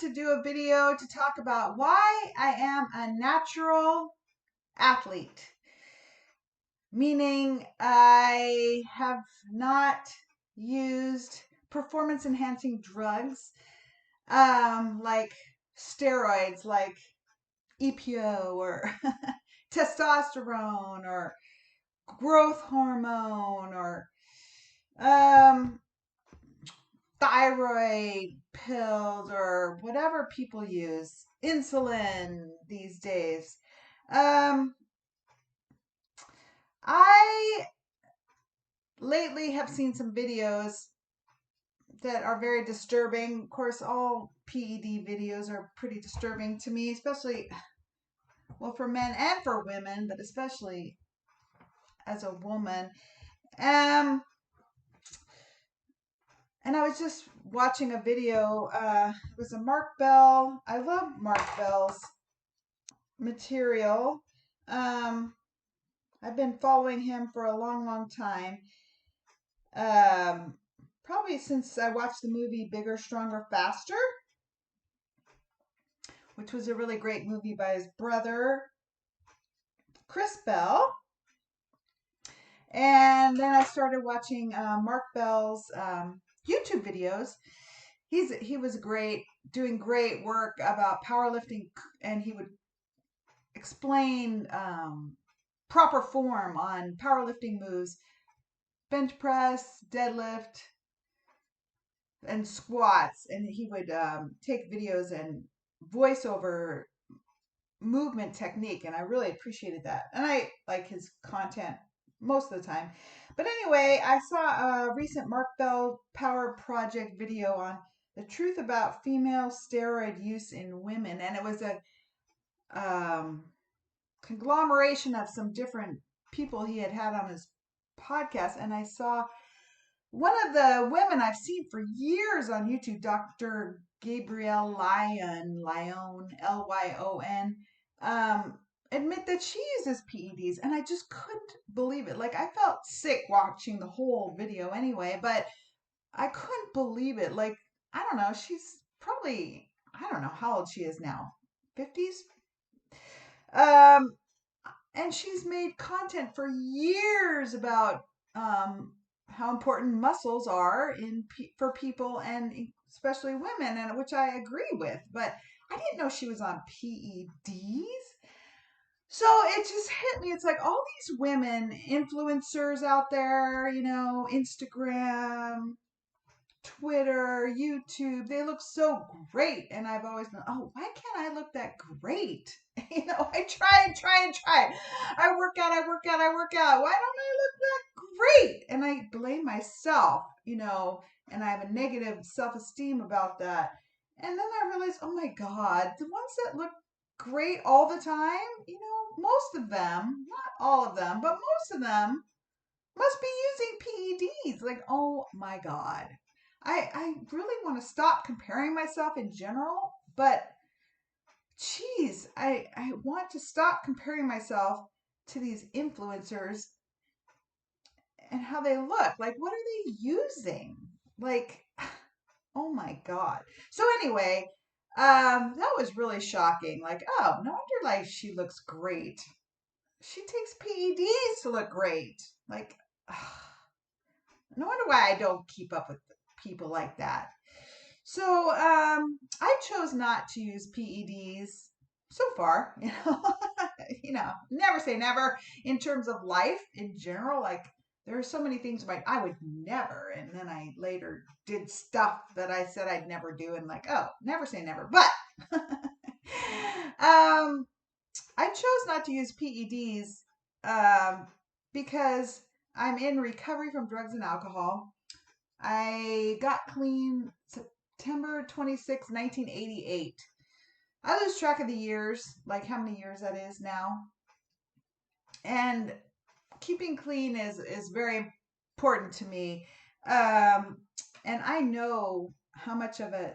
to do a video to talk about why I am a natural athlete, meaning I have not used performance enhancing drugs like steroids, like EPO or testosterone or growth hormone or um, thyroid pills or whatever people use, insulin these days. I lately have seen some videos that are very disturbing. Of course, all PED videos are pretty disturbing to me, especially, well, for men and for women, but especially as a woman. Um, and I was just watching a video. It was a Mark Bell. I love Mark Bell's material. I've been following him for a long, long time. Probably since I watched the movie Bigger, Stronger, Faster, which was a really great movie by his brother, Chris Bell. And then I started watching Mark Bell's YouTube videos. He was great, doing great work about powerlifting, and he would explain proper form on powerlifting moves, bench press, deadlift, and squats. And he would take videos and voice over movement technique, and I really appreciated that. And I like his content most of the time. But anyway, I saw a recent Mark Bell Power Project video on the truth about female steroid use in women, and it was a conglomeration of some different people he had on his podcast. And I saw one of the women I've seen for years on YouTube, Dr. Gabrielle Lyon, Lyon, admit that she uses PEDs, and I just couldn't believe it. Like, I felt sick watching the whole video anyway, but I couldn't believe it. Like, I don't know, she's probably, I don't know how old she is now, 50s? And she's made content for years about how important muscles are for people, and especially women, and which I agree with. But I didn't know she was on PEDs. So it just hit me. It's like all these women influencers out there, Instagram, Twitter, YouTube, they look so great. And I've always been, oh, why can't I look that great? I try and try and try. I work out. Why don't I look that great? And I blame myself, and I have a negative self-esteem about that. And then I realized, oh my God, the ones that look great all the time, most of them, not all of them, but most of them must be using PEDs. Like, oh my God. I really want to stop comparing myself in general, but geez, I want to stop comparing myself to these influencers and how they look. Like, what are they using? Like, oh my God. So anyway, that was really shocking. Like, oh, no wonder like she looks great. She takes PEDs to look great. Like, no wonder why I don't keep up with people like that. So I chose not to use PEDs so far. Never say never in terms of life in general. Like, there are so many things I would never, and then I later did stuff that I said I'd never do, and like, oh, never say never. But I chose not to use PEDs because I'm in recovery from drugs and alcohol. I got clean September 26, 1988. I lose track of the years, like how many years that is now. And keeping clean is very important to me. And I know how much of an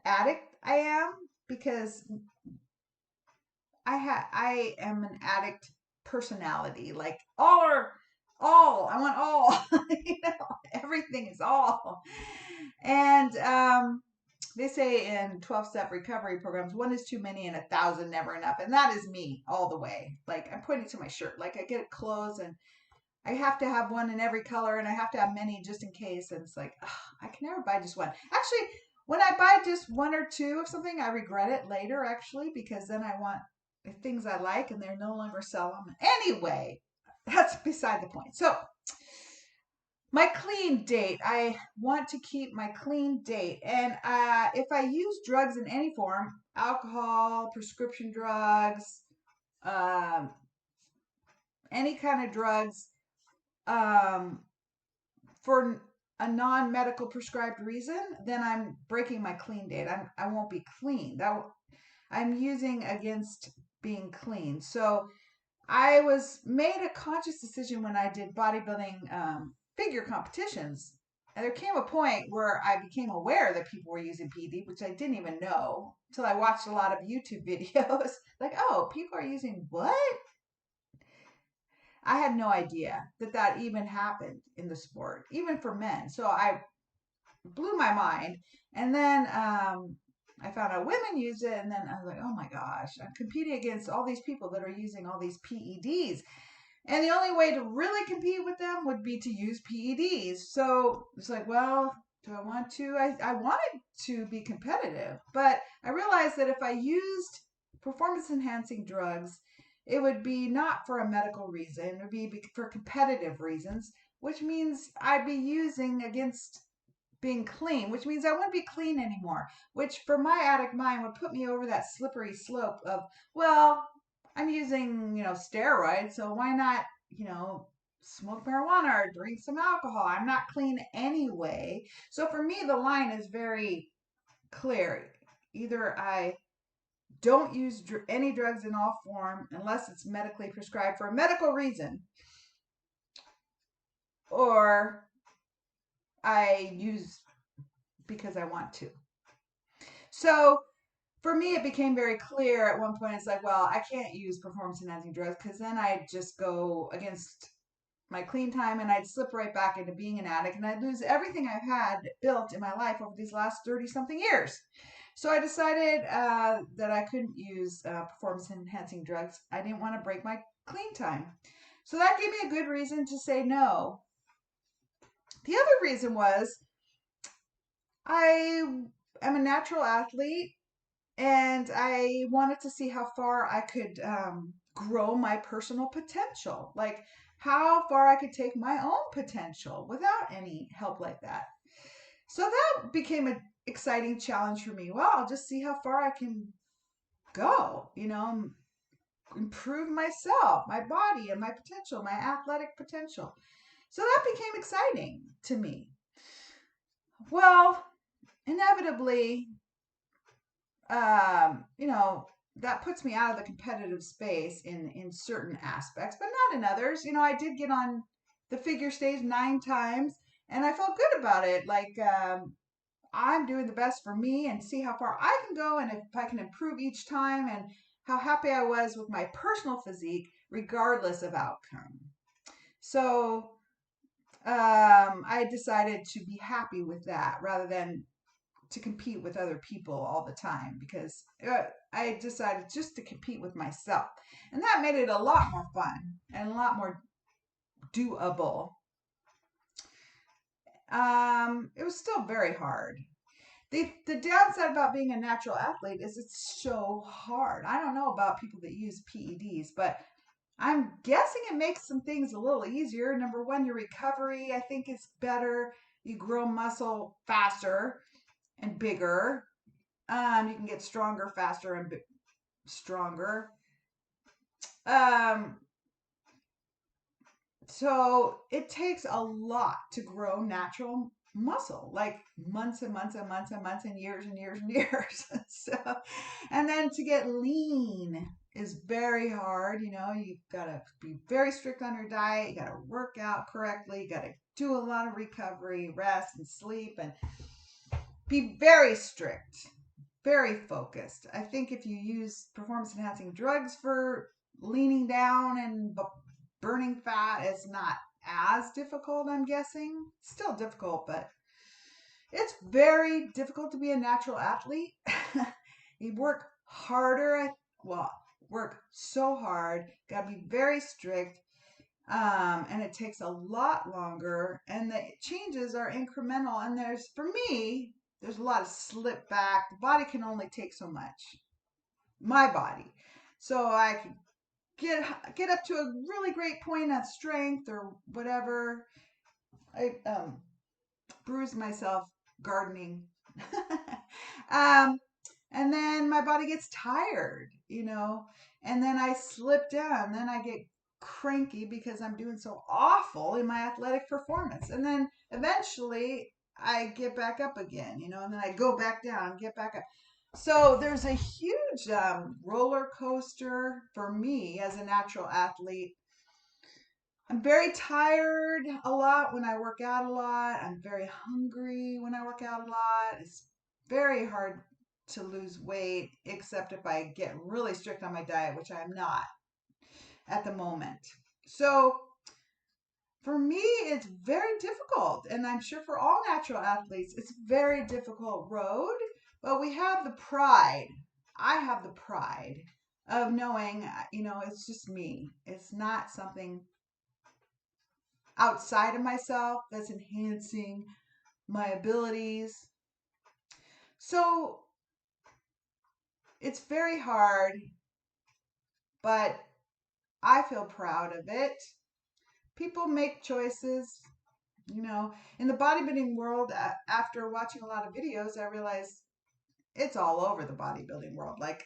addict I am because I am an addict personality. Like, all. I want all. Everything is all. And they say in 12-step recovery programs, 1 is too many and 1,000 never enough. And that is me all the way. Like, I'm putting it to my shirt. Like, I get clothes and I have to have one in every color and I have to have many just in case. And it's like, ugh, I can never buy just one. Actually, when I buy just 1 or 2 of something, I regret it later, actually, because then I want the things I like and they're no longer sell them. Anyway, that's beside the point. So, my clean date. I want to keep my clean date. And if I use drugs in any form, alcohol, prescription drugs, um, any kind of drugs, for a non-medical prescribed reason, then I'm breaking my clean date. I won't be clean. I'm using against being clean. So I made a conscious decision when I did bodybuilding figure competitions. And there came a point where I became aware that people were using PED, which I didn't even know until I watched a lot of YouTube videos. Like, oh, people are using what? I had no idea that even happened in the sport, even for men. So I blew my mind. And then I found out women use it. And then I was like, oh my gosh, I'm competing against all these people that are using all these PEDs. And the only way to really compete with them would be to use PEDs. So it's like, well, do I want to? I wanted to be competitive, but I realized that if I used performance enhancing drugs, it would be not for a medical reason. It would be for competitive reasons, which means I'd be using against being clean, which means I wouldn't be clean anymore, which for my addict mind would put me over that slippery slope of, well, I'm using, steroids, so why not, smoke marijuana or drink some alcohol? I'm not clean anyway. So for me, the line is very clear. Either I don't use any drugs in all form unless it's medically prescribed for a medical reason, or I use because I want to. So for me, it became very clear at one point. It's like, well, I can't use performance enhancing drugs because then I'd just go against my clean time and I'd slip right back into being an addict and I'd lose everything I've had built in my life over these last 30 something years. So I decided that I couldn't use performance enhancing drugs. I didn't want to break my clean time. So that gave me a good reason to say no. The other reason was I am a natural athlete and I wanted to see how far I could grow my personal potential, like how far I could take my own potential without any help like that. So that became an exciting challenge for me. Well, I'll just see how far I can go, improve myself, my body, and my potential, my athletic potential. So that became exciting to me. Well, inevitably, that puts me out of the competitive space in certain aspects, but not in others. I did get on the figure stage 9 times and I felt good about it. Like, I'm doing the best for me and see how far I can go and if I can improve each time, and how happy I was with my personal physique regardless of outcome. So I decided to be happy with that rather than to compete with other people all the time, because I decided just to compete with myself. And that made it a lot more fun and a lot more doable. It was still very hard. The downside about being a natural athlete is it's so hard. I don't know about people that use PEDs, but I'm guessing it makes some things a little easier. Number one, your recovery, I think, is better. You grow muscle faster and bigger. You can get stronger faster and stronger. So it takes a lot to grow natural muscle, like months and months and months and months and years and years and years. So, and then to get lean is very hard. You've got to be very strict on your diet. You got to work out correctly. You got to do a lot of recovery, rest and sleep, and be very strict, very focused. I think if you use performance enhancing drugs for leaning down and burning fat, it's not as difficult, I'm guessing. Still difficult, but It's very difficult to be a natural athlete. You work harder, well, work so hard, got to be very strict, and it takes a lot longer, and the changes are incremental. And for me, there's a lot of slip back. The body can only take so much, my body. So I can get up to a really great point of strength or whatever. I bruised myself gardening. um, and then my body gets tired, and then I slip down. Then I get cranky because I'm doing so awful in my athletic performance. And then eventually I get back up again, and then I go back down and get back up. So there's a huge roller coaster for me as a natural athlete. I'm very tired a lot when I work out a lot. I'm very hungry when I work out a lot. It's very hard to lose weight, except if I get really strict on my diet, which I'm not at the moment. So for me, it's very difficult. And I'm sure for all natural athletes, it's a very difficult road. But we have the pride. I have the pride of knowing, it's just me. It's not something outside of myself that's enhancing my abilities. So it's very hard, but I feel proud of it. People make choices, in the bodybuilding world. After watching a lot of videos, I realized it's all over the bodybuilding world. Like,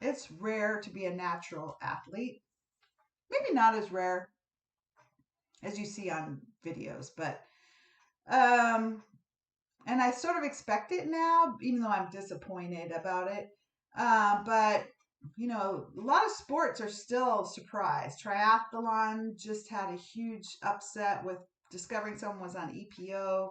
it's rare to be a natural athlete. Maybe not as rare as you see on videos, but and I sort of expect it now, even though I'm disappointed about it. But a lot of sports are still surprised. Triathlon just had a huge upset with discovering someone was on EPO.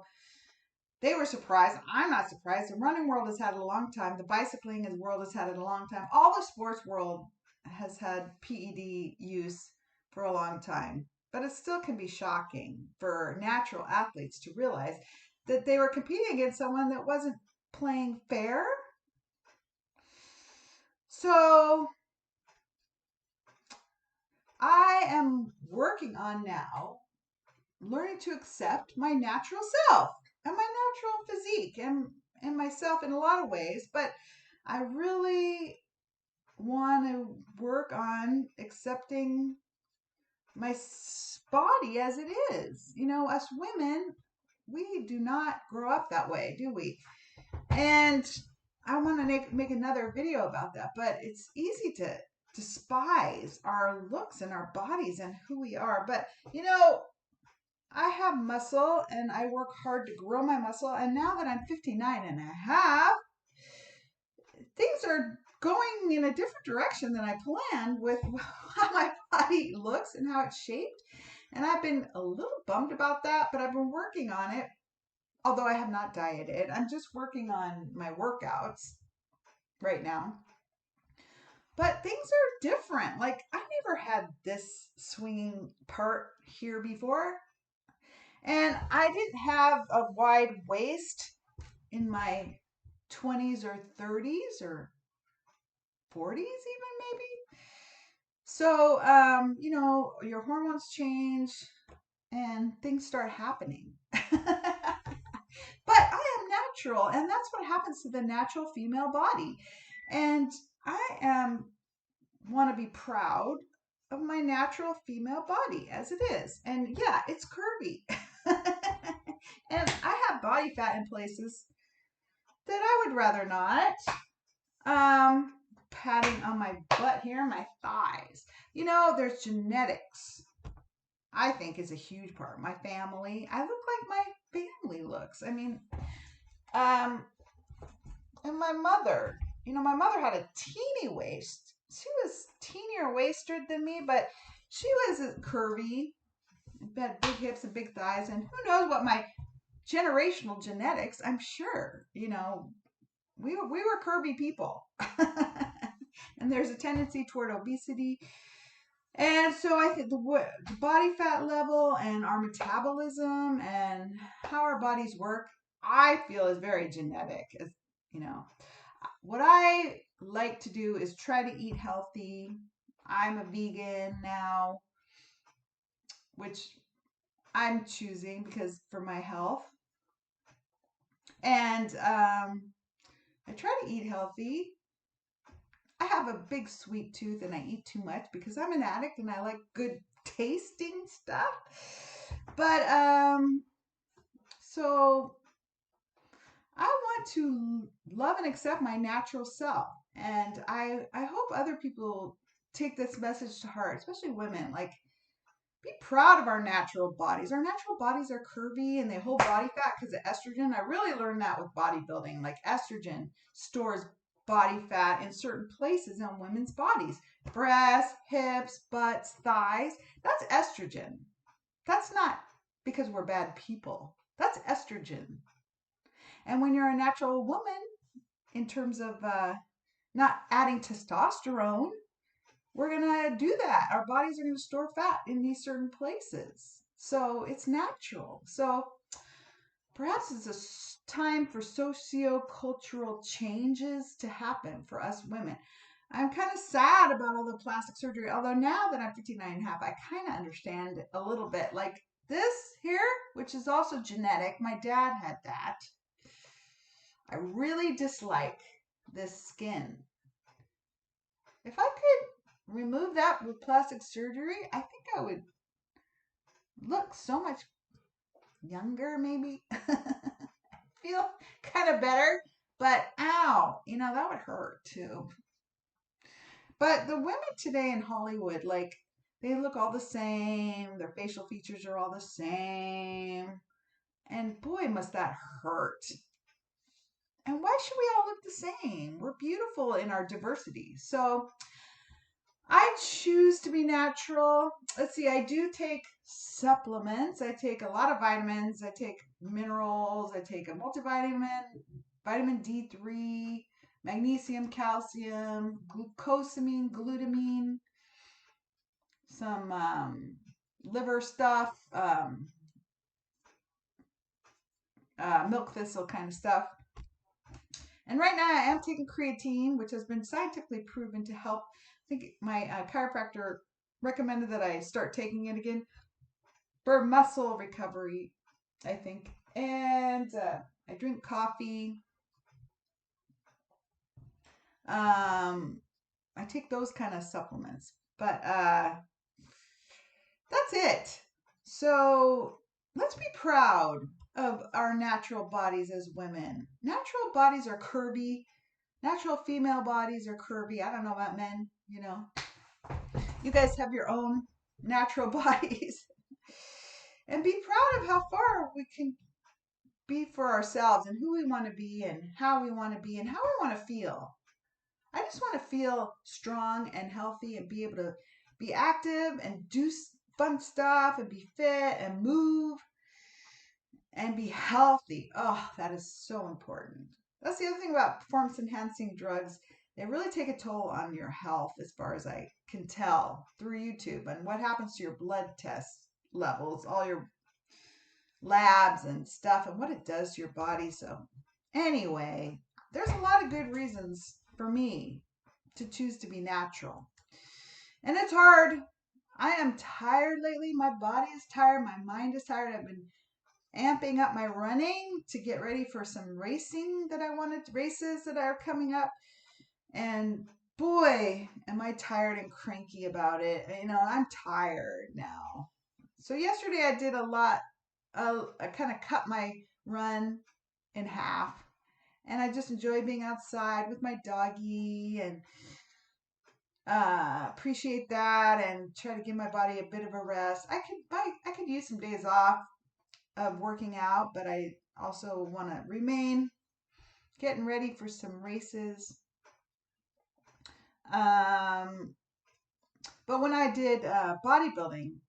They were surprised. I'm not surprised. The running world has had it a long time. The bicycling world has had it a long time. All the sports world has had PED use for a long time. But it still can be shocking for natural athletes to realize that they were competing against someone that wasn't playing fair. So I am working on now learning to accept my natural self and my natural physique and myself in a lot of ways. But I really want to work on accepting my body as it is. Us women, we do not grow up that way, do we? And I want to make another video about that, but it's easy to despise our looks and our bodies and who we are. But, I have muscle and I work hard to grow my muscle. And now that I'm 59 and a half, things are going in a different direction than I planned with how my body looks and how it's shaped. And I've been a little bummed about that, but I've been working on it. Although I have not dieted, I'm just working on my workouts right now. But things are different. Like, I never had this swinging part here before. And I didn't have a wide waist in my 20s or 30s or 40s even maybe. So, your hormones change and things start happening. But I am natural, and that's what happens to the natural female body. And I want to be proud of my natural female body as it is. And yeah, it's curvy. And I have body fat in places that I would rather not. Patting on my butt here, my thighs. There's genetics, I think, is a huge part. My family, I look like my family looks. I mean, and my mother, my mother had a teeny waist. She was teenier waisted than me, but she was curvy, had big hips and big thighs. And who knows what my generational genetics, I'm sure, we were curvy people. And there's a tendency toward obesity. And so I think the body fat level and our metabolism and how our bodies work I feel is very genetic. As you know, what I like to do is try to eat healthy. I'm a vegan now, which I'm choosing because for my health. And I try to eat healthy. I have a big sweet tooth and I eat too much because I'm an addict and I like good tasting stuff. But so I want to love and accept my natural self. And I hope other people take this message to heart, especially women. Like, be proud of our natural bodies. Our natural bodies are curvy and they hold body fat because of estrogen. I really learned that with bodybuilding. Like, estrogen stores body fat in certain places in women's bodies: breasts, hips, butts, thighs. That's estrogen. That's not because we're bad people. That's estrogen. And when you're a natural woman, in terms of not adding testosterone, we're going to do that. Our bodies are going to store fat in these certain places. So it's natural. So perhaps it's a time for socio-cultural changes to happen for us women. I'm kind of sad about all the plastic surgery, although now that I'm 59 and a half, I kind of understand it a little bit. Like this here, which is also genetic, my dad had that. I really dislike this skin. If I could remove that with plastic surgery, I think I would look so much younger, maybe. Feel kind of better, but ow, that would hurt too. But the women today in Hollywood, like, they look all the same, their facial features are all the same, and boy, must that hurt. And why should we all look the same? We're beautiful in our diversity. So I choose to be natural. Let's see, I do take supplements. I take a lot of vitamins. I take minerals. I take a multivitamin, vitamin D3, magnesium, calcium, glucosamine, glutamine, some liver stuff, milk thistle kind of stuff. And right now I am taking creatine, which has been scientifically proven to help. I think my chiropractor recommended that I start taking it again for muscle recovery, I think. And I drink coffee. I take those kind of supplements. But that's it. So let's be proud of our natural bodies as women. Natural bodies are curvy. Natural female bodies are curvy. I don't know about men, You guys have your own natural bodies. And be proud of how far we can be for ourselves and who we want to be and how we want to be and how we want to feel. I just want to feel strong and healthy and be able to be active and do fun stuff and be fit and move and be healthy. Oh, that is so important. That's the other thing about performance enhancing drugs. They really take a toll on your health, as far as I can tell through YouTube, and what happens to your blood test levels, all your labs and stuff, and what it does to your body. So anyway, there's a lot of good reasons for me to choose to be natural. And it's hard. I am tired lately. My body is tired. My mind is tired. I've been amping up my running to get ready for some races that are coming up. And boy, am I tired and cranky about it. I'm tired now. So yesterday I did a lot. I kind of cut my run in half. And I just enjoy being outside with my doggy and appreciate that and try to give my body a bit of a rest. I could use some days off of working out, but I also want to remain getting ready for some races. But when I did bodybuilding,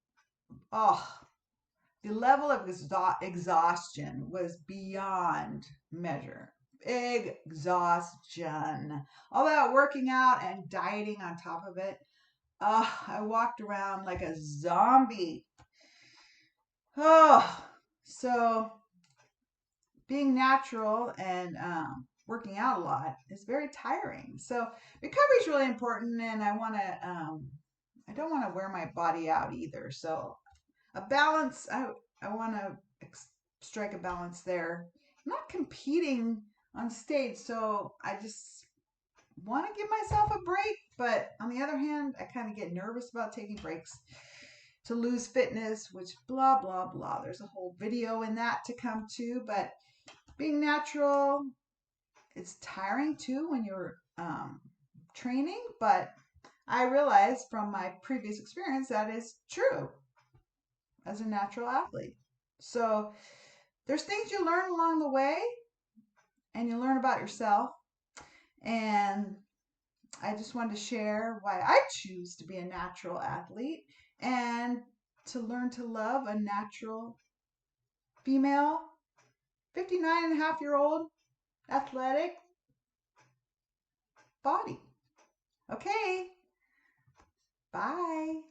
the level of exhaustion was beyond measure. Exhaustion. All that working out and dieting on top of it. I walked around like a zombie. So being natural and working out a lot is very tiring. So recovery is really important, and I don't want to wear my body out either. So a balance, I want to strike a balance there. I'm not competing on stage, so I just want to give myself a break. But on the other hand, I kind of get nervous about taking breaks to lose fitness, which blah, blah, blah. There's a whole video in that to come to, but being natural, it's tiring too when you're training, but I realized from my previous experience that is true as a natural athlete. So there's things you learn along the way, and you learn about yourself. And I just wanted to share why I choose to be a natural athlete and to learn to love a natural female 59.5-year-old athletic body. Okay. Bye.